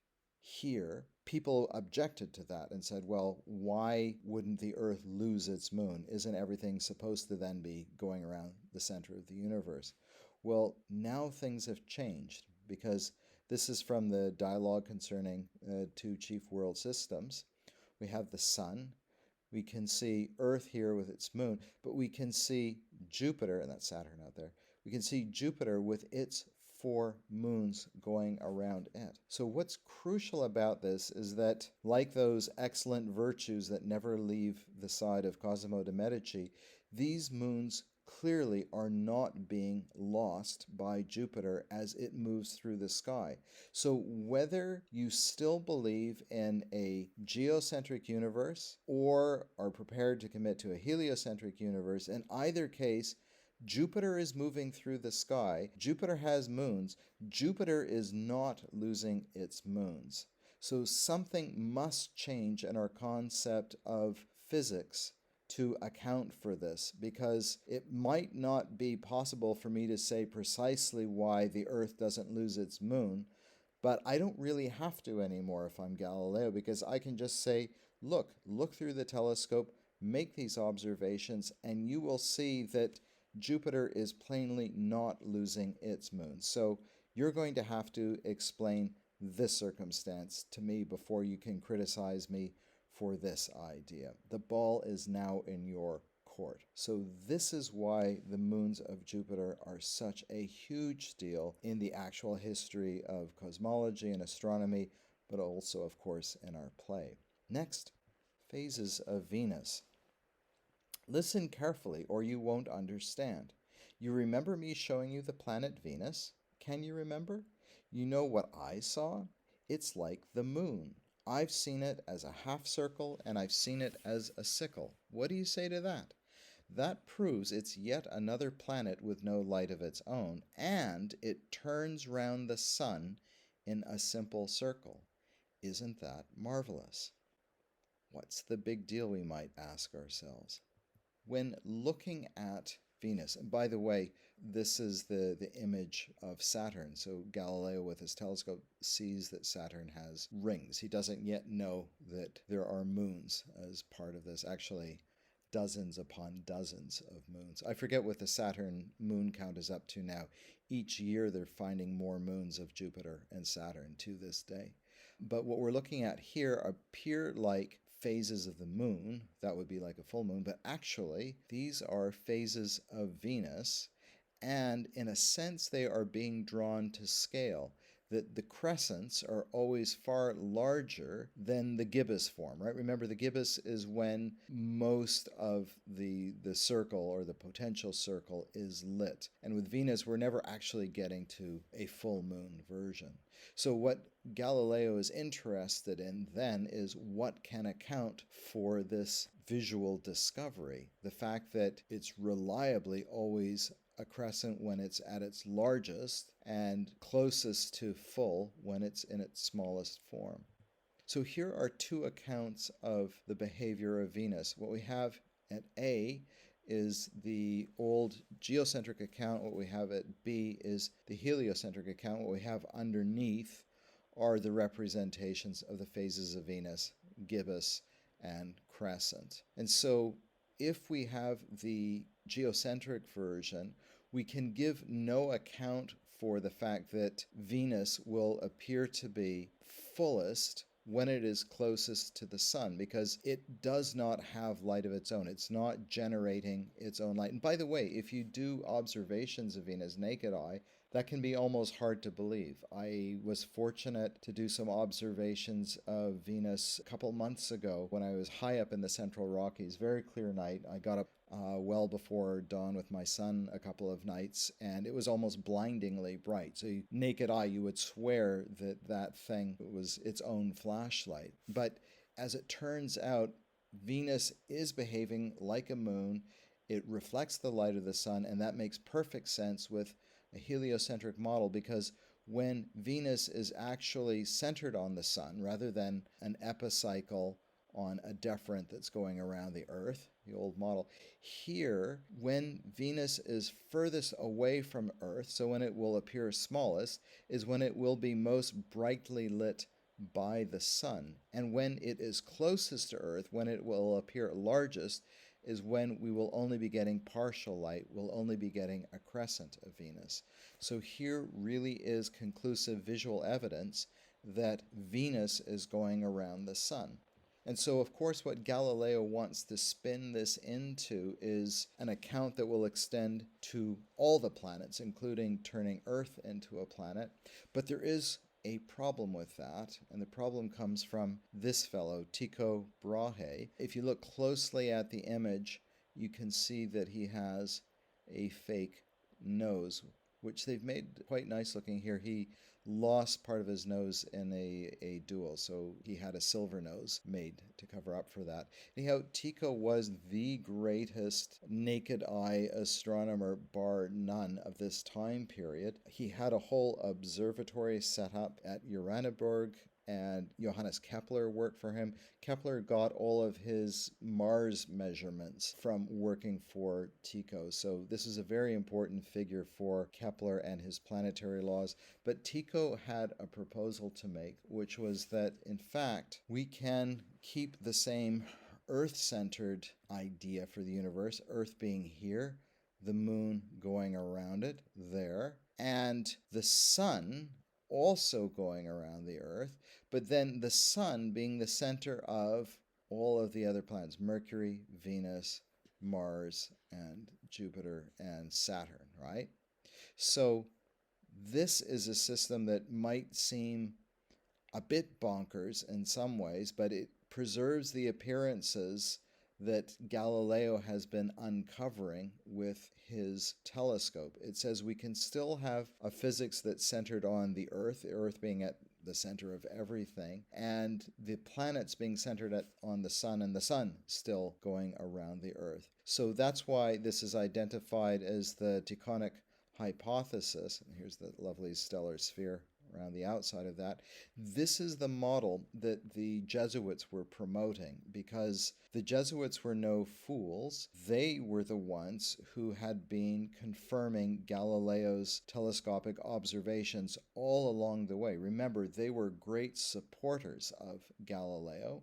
here, people objected to that and said, well, why wouldn't the Earth lose its moon? Isn't everything supposed to then be going around the center of the universe? Well, now things have changed, because this is from the dialogue concerning two chief world systems. We have the sun. We can see Earth here with its moon, but we can see Jupiter, and that's Saturn out there. We can see Jupiter with its 4 moons going around it. So what's crucial about this is that, like those excellent virtues that never leave the side of Cosimo de' Medici, these moons clearly are not being lost by Jupiter as it moves through the sky. So whether you still believe in a geocentric universe or are prepared to commit to a heliocentric universe, in either case, Jupiter is moving through the sky. Jupiter has moons. Jupiter is not losing its moons. So something must change in our concept of physics to account for this, because it might not be possible for me to say precisely why the Earth doesn't lose its moon, but I don't really have to anymore if I'm Galileo, because I can just say, look through the telescope, make these observations, and you will see that Jupiter is plainly not losing its moon. So you're going to have to explain this circumstance to me before you can criticize me for this idea. The ball is now in your court. So this is why the moons of Jupiter are such a huge deal in the actual history of cosmology and astronomy, but also, of course, in our play. Next, phases of Venus. Listen carefully or you won't understand. You remember me showing you the planet Venus? Can you remember? You know what I saw? It's like the moon. I've seen it as a half circle and I've seen it as a sickle. What do you say to that? That proves it's yet another planet with no light of its own, and it turns round the sun in a simple circle. Isn't that marvelous? What's the big deal, we might ask ourselves? When looking at Venus, and by the way, this is the image of Saturn. So Galileo with his telescope sees that Saturn has rings. He doesn't yet know that there are moons as part of this. Actually, dozens upon dozens of moons. I forget what the Saturn moon count is up to now. Each year they're finding more moons of Jupiter and Saturn to this day. But what we're looking at here appear like phases of the moon. That would be like a full moon, but actually these are phases of Venus, and in a sense they are being drawn to scale. that the crescents are always far larger than the gibbous form, right? Remember, the gibbous is when most of the circle or the potential circle is lit. And with Venus, we're never actually getting to a full moon version. So what Galileo is interested in then is what can account for this visual discovery, the fact that it's reliably always a crescent when it's at its largest and closest to full when it's in its smallest form. So here are two accounts of the behavior of Venus. What we have at A is the old geocentric account. What we have at B is the heliocentric account. What we have underneath are the representations of the phases of Venus, gibbous and crescent. And so if we have the geocentric version, we can give no account for the fact that Venus will appear to be fullest when it is closest to the sun, because it does not have light of its own. It's not generating its own light. And by the way, if you do observations of Venus naked eye, that can be almost hard to believe. I was fortunate to do some observations of Venus a couple months ago when I was high up in the Central Rockies. Very clear night. I got up well before dawn with my son a couple of nights, and it was almost blindingly bright. So naked eye, you would swear that that thing was its own flashlight. But as it turns out, Venus is behaving like a moon. It reflects the light of the sun, and that makes perfect sense with a heliocentric model, because when Venus is actually centered on the sun rather than an epicycle on a deferent that's going around the Earth, the old model, here, when Venus is furthest away from Earth, so when it will appear smallest, is when it will be most brightly lit by the sun. And when it is closest to Earth, when it will appear largest, is when we will only be getting partial light, we'll only be getting a crescent of Venus. So here really is conclusive visual evidence that Venus is going around the sun. And so, of course, what Galileo wants to spin this into is an account that will extend to all the planets, including turning Earth into a planet. But there is a problem with that, and the problem comes from this fellow, Tycho Brahe. If you look closely at the image, you can see that he has a fake nose, which they've made quite nice looking here. He lost part of his nose in a duel, so he had a silver nose made to cover up for that. Anyhow, Tycho was the greatest naked eye astronomer bar none of this time period. He had a whole observatory set up at Uraniborg, and Johannes Kepler worked for him. Kepler got all of his Mars measurements from working for Tycho. So this is a very important figure for Kepler and his planetary laws. But Tycho had a proposal to make, which was that, in fact, we can keep the same Earth-centered idea for the universe, Earth being here, the moon going around it there, and the sun also going around the Earth, but then the sun being the center of all of the other planets, Mercury, Venus, Mars, and Jupiter, and Saturn, right? So this is a system that might seem a bit bonkers in some ways, but it preserves the appearances that Galileo has been uncovering with his telescope. It says we can still have a physics that's centered on the Earth being at the center of everything, and the planets being centered on the sun, and the sun still going around the Earth. So that's why this is identified as the Tychonic hypothesis. And here's the lovely stellar sphere around the outside of that. This is the model that the Jesuits were promoting, because the Jesuits were no fools. They were the ones who had been confirming Galileo's telescopic observations all along the way. Remember, they were great supporters of Galileo,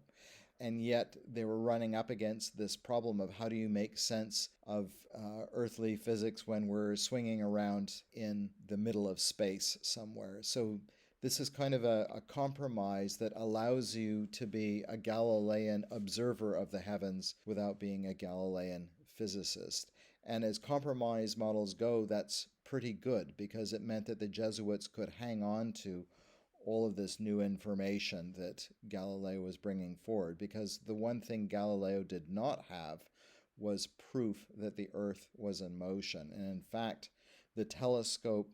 and yet they were running up against this problem of how do you make sense of earthly physics when we're swinging around in the middle of space somewhere. So this is kind of a compromise that allows you to be a Galilean observer of the heavens without being a Galilean physicist. And as compromise models go, that's pretty good, because it meant that the Jesuits could hang on to all of this new information that Galileo was bringing forward, because the one thing Galileo did not have was proof that the Earth was in motion. And in fact, the telescope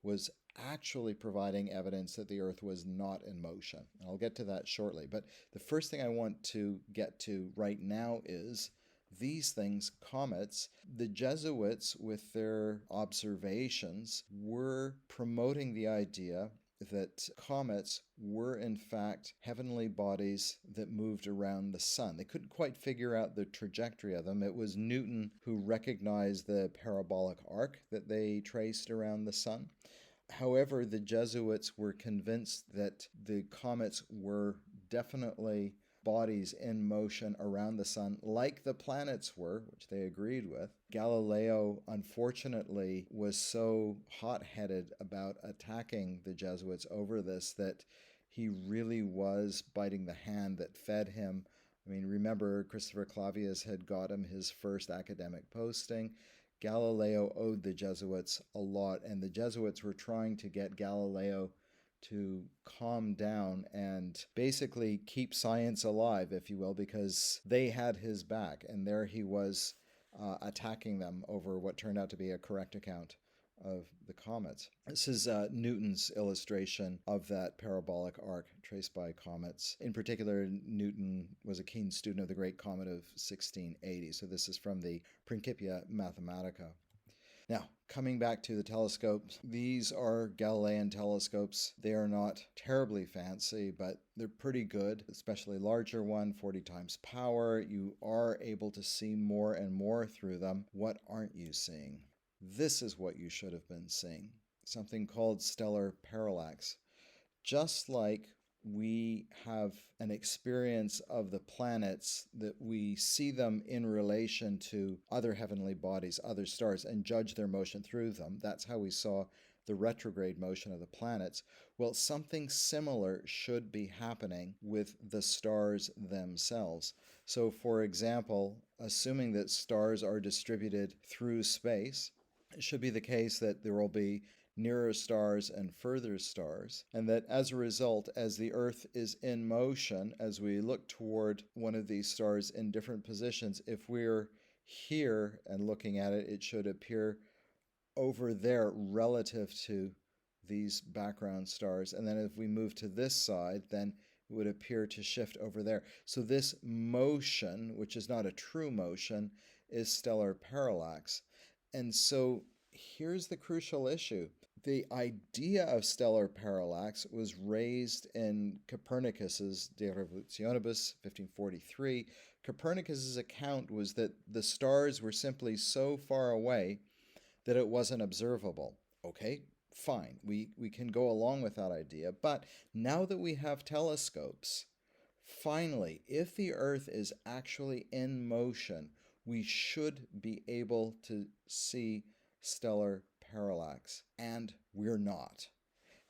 was actually providing evidence that the Earth was not in motion. And I'll get to that shortly. But the first thing I want to get to right now is these things, comets. The Jesuits, with their observations, were promoting the idea that comets were in fact heavenly bodies that moved around the sun. They couldn't quite figure out the trajectory of them. It was Newton who recognized the parabolic arc that they traced around the sun. However, the Jesuits were convinced that the comets were definitely bodies in motion around the sun, like the planets were, which they agreed with. Galileo, unfortunately, was so hot-headed about attacking the Jesuits over this that he really was biting the hand that fed him. I mean, remember, Christopher Clavius had got him his first academic posting. Galileo owed the Jesuits a lot, and the Jesuits were trying to get Galileo to calm down and basically keep science alive, if you will, because they had his back, and there he was attacking them over what turned out to be a correct account of the comets. This is Newton's illustration of that parabolic arc traced by comets. In particular, Newton was a keen student of the great comet of 1680, so this is from the Principia Mathematica. Now, coming back to the telescopes, these are Galilean telescopes. They are not terribly fancy, but they're pretty good, especially larger one, 40 times power. You are able to see more and more through them. What aren't you seeing? This is what you should have been seeing, something called stellar parallax. Just like we have an experience of the planets, that we see them in relation to other heavenly bodies, other stars, and judge their motion through them. That's how we saw the retrograde motion of the planets. Well, something similar should be happening with the stars themselves. So, for example, assuming that stars are distributed through space, it should be the case that there will be nearer stars and further stars, and that as a result, as the Earth is in motion, as we look toward one of these stars in different positions, if we're here and looking at it, it should appear over there relative to these background stars. And then if we move to this side, then it would appear to shift over there. So this motion, which is not a true motion, is stellar parallax. And so here's the crucial issue. The idea of stellar parallax was raised in Copernicus's De Revolutionibus, 1543. Copernicus's account was that the stars were simply so far away that it wasn't observable. Okay, fine. We can go along with that idea. But now that we have telescopes, finally, if the Earth is actually in motion, we should be able to see stellar parallax, and we're not.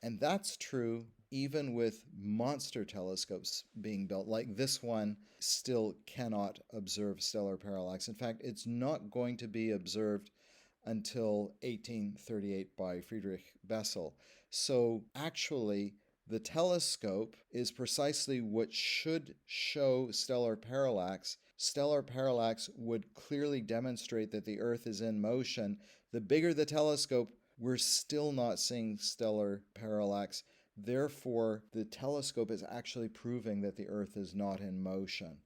And that's true even with monster telescopes being built, like this one still cannot observe stellar parallax. In fact, it's not going to be observed until 1838 by Friedrich Bessel. So actually, the telescope is precisely what should show stellar parallax. Stellar parallax would clearly demonstrate that the Earth is in motion. The bigger the telescope, we're still not seeing stellar parallax. Therefore, the telescope is actually proving that the Earth is not in motion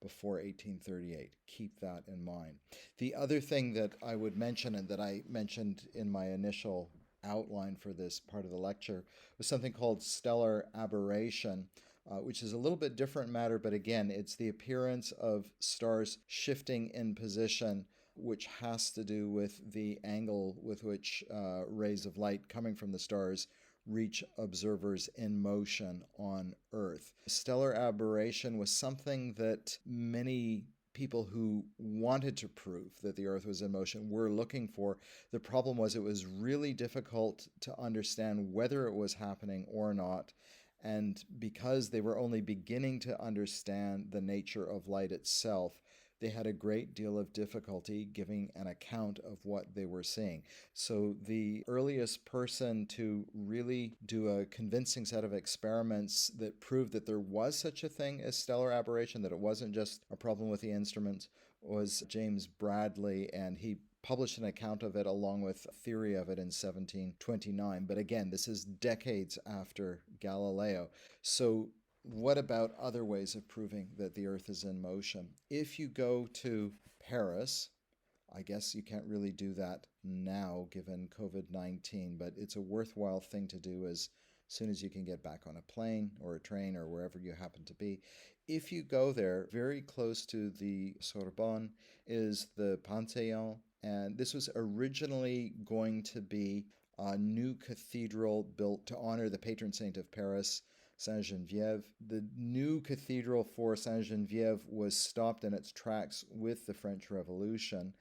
before 1838. Keep that in mind. The other thing that I would mention, and that I mentioned in my initial outline for this part of the lecture, was something called stellar aberration, which is a little bit different matter, but again, it's the appearance of stars shifting in position, which has to do with the angle with which rays of light coming from the stars reach observers in motion on Earth. Stellar aberration was something that many people who wanted to prove that the Earth was in motion were looking for. The problem was it was really difficult to understand whether it was happening or not. And because they were only beginning to understand the nature of light itself, they had a great deal of difficulty giving an account of what they were seeing. So the earliest person to really do a convincing set of experiments that proved that there was such a thing as stellar aberration, that it wasn't just a problem with the instruments, was James Bradley, and he published an account of it along with a theory of it in 1729. But again, this is decades after Galileo. So what about other ways of proving that the Earth is in motion? If you go to Paris, I guess you can't really do that now given COVID-19, but it's a worthwhile thing to do as soon as you can get back on a plane or a train or wherever you happen to be. If you go there, very close to the Sorbonne is the Panthéon, and this was originally going to be a new cathedral built to honor the patron saint of Paris, Saint-Geneviève. The new cathedral for Saint-Geneviève was stopped in its tracks with the French Revolution,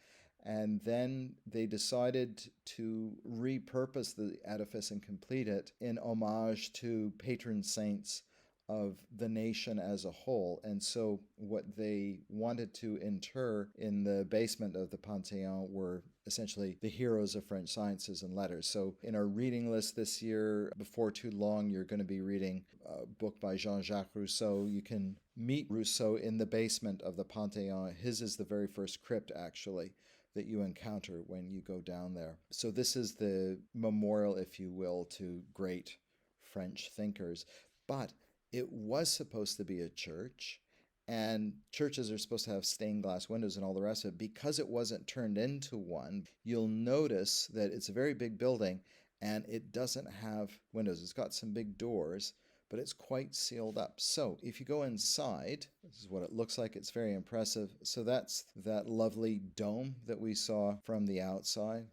and then they decided to repurpose the edifice and complete it in homage to patron saints of the nation as a whole. And so what they wanted to inter in the basement of the Panthéon were essentially the heroes of French sciences and letters. So in our reading list this year, before too long, you're going to be reading a book by Jean-Jacques Rousseau. You can meet Rousseau in the basement of the Panthéon. His is the very first crypt, actually, that you encounter when you go down there. So this is the memorial, if you will, to great French thinkers. But it was supposed to be a church, and churches are supposed to have stained glass windows and all the rest of it. Because it wasn't turned into one, you'll notice that it's a very big building, and it doesn't have windows. It's got some big doors, but it's quite sealed up. So if you go inside, this is what it looks like. It's very impressive. So that's that lovely dome that we saw from the outside.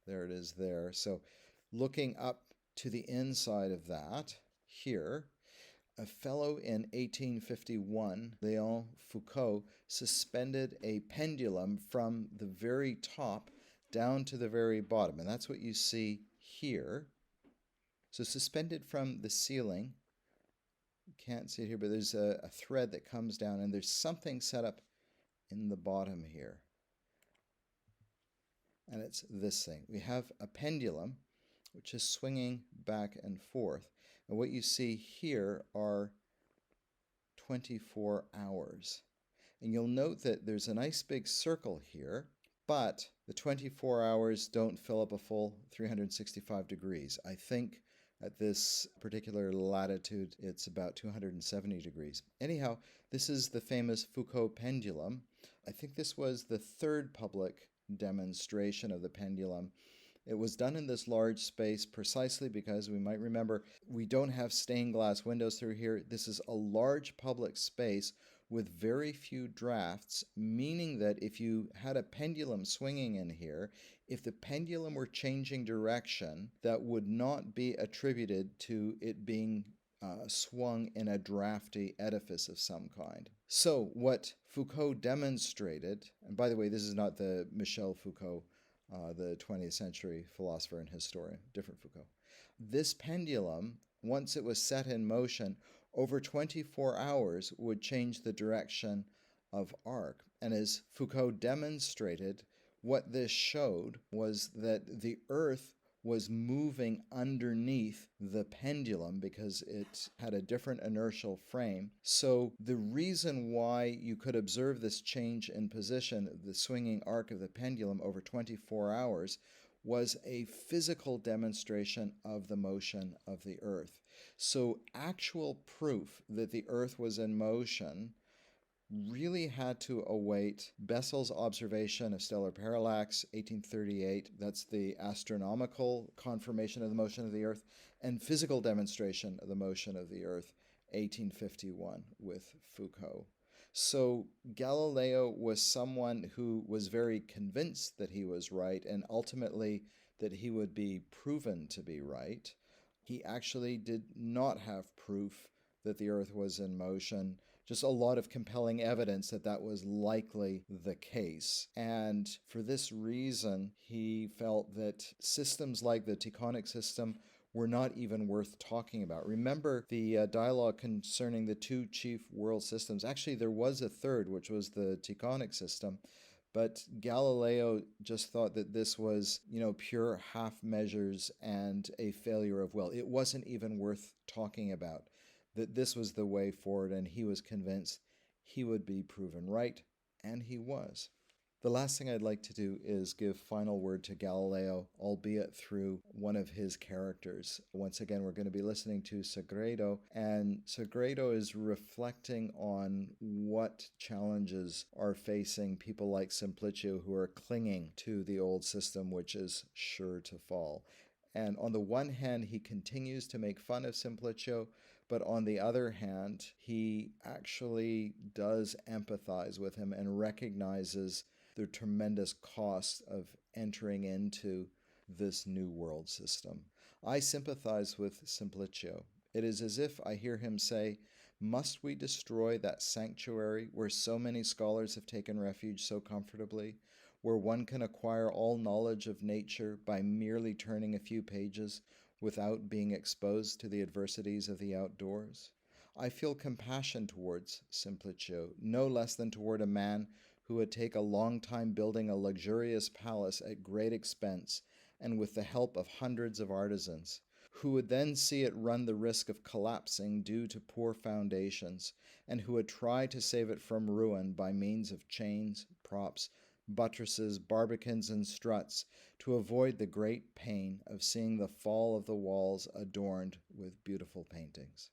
There it is there. So looking up to the inside of that, here, a fellow in 1851, Léon Foucault, suspended a pendulum from the very top down to the very bottom. And that's what you see here. So suspended from the ceiling, you can't see it here, but there's a thread that comes down, and there's something set up in the bottom here. And it's this thing. We have a pendulum, which is swinging back and forth. And what you see here are 24 hours. And you'll note that there's a nice big circle here, but the 24 hours don't fill up a full 365 degrees. I think at this particular latitude, it's about 270 degrees. Anyhow, this is the famous Foucault pendulum. I think this was the third public demonstration of the pendulum. It was done in this large space precisely because, we might remember, we don't have stained glass windows through here. This is a large public space with very few drafts, meaning that if you had a pendulum swinging in here, if the pendulum were changing direction, that would not be attributed to it being swung in a drafty edifice of some kind. So what Foucault demonstrated, and by the way, this is not the Michel Foucault, the 20th century philosopher and historian, different Foucault. This pendulum, once it was set in motion, over 24 hours would change the direction of arc. And as Foucault demonstrated, what this showed was that the Earth was moving underneath the pendulum because it had a different inertial frame. So the reason why you could observe this change in position, the swinging arc of the pendulum over 24 hours, was a physical demonstration of the motion of the Earth. So actual proof that the Earth was in motion really had to await Bessel's observation of stellar parallax, 1838. That's the astronomical confirmation of the motion of the Earth, and physical demonstration of the motion of the Earth, 1851, with Foucault. So Galileo was someone who was very convinced that he was right, and ultimately that he would be proven to be right. He actually did not have proof that the Earth was in motion, just a lot of compelling evidence that that was likely the case. And for this reason, he felt that systems like the Tychonic system were not even worth talking about. Remember the dialogue concerning the two chief world systems. Actually, there was a third, which was the Tychonic system, but Galileo just thought that this was, pure half measures and a failure of will. It wasn't even worth talking about, that this was the way forward, and he was convinced he would be proven right, and he was. The last thing I'd like to do is give final word to Galileo, albeit through one of his characters. Once again, we're going to be listening to Sagredo, and Sagredo is reflecting on what challenges are facing people like Simplicio who are clinging to the old system, which is sure to fall. And on the one hand, he continues to make fun of Simplicio, but on the other hand, he actually does empathize with him and recognizes the tremendous cost of entering into this new world system. I sympathize with Simplicio. It is as if I hear him say, "Must we destroy that sanctuary where so many scholars have taken refuge so comfortably, where one can acquire all knowledge of nature by merely turning a few pages without being exposed to the adversities of the outdoors?" I feel compassion towards Simplicio, no less than toward a man who would take a long time building a luxurious palace at great expense and with the help of hundreds of artisans, who would then see it run the risk of collapsing due to poor foundations, and who would try to save it from ruin by means of chains, props, buttresses, barbicans, and struts, to avoid the great pain of seeing the fall of the walls adorned with beautiful paintings.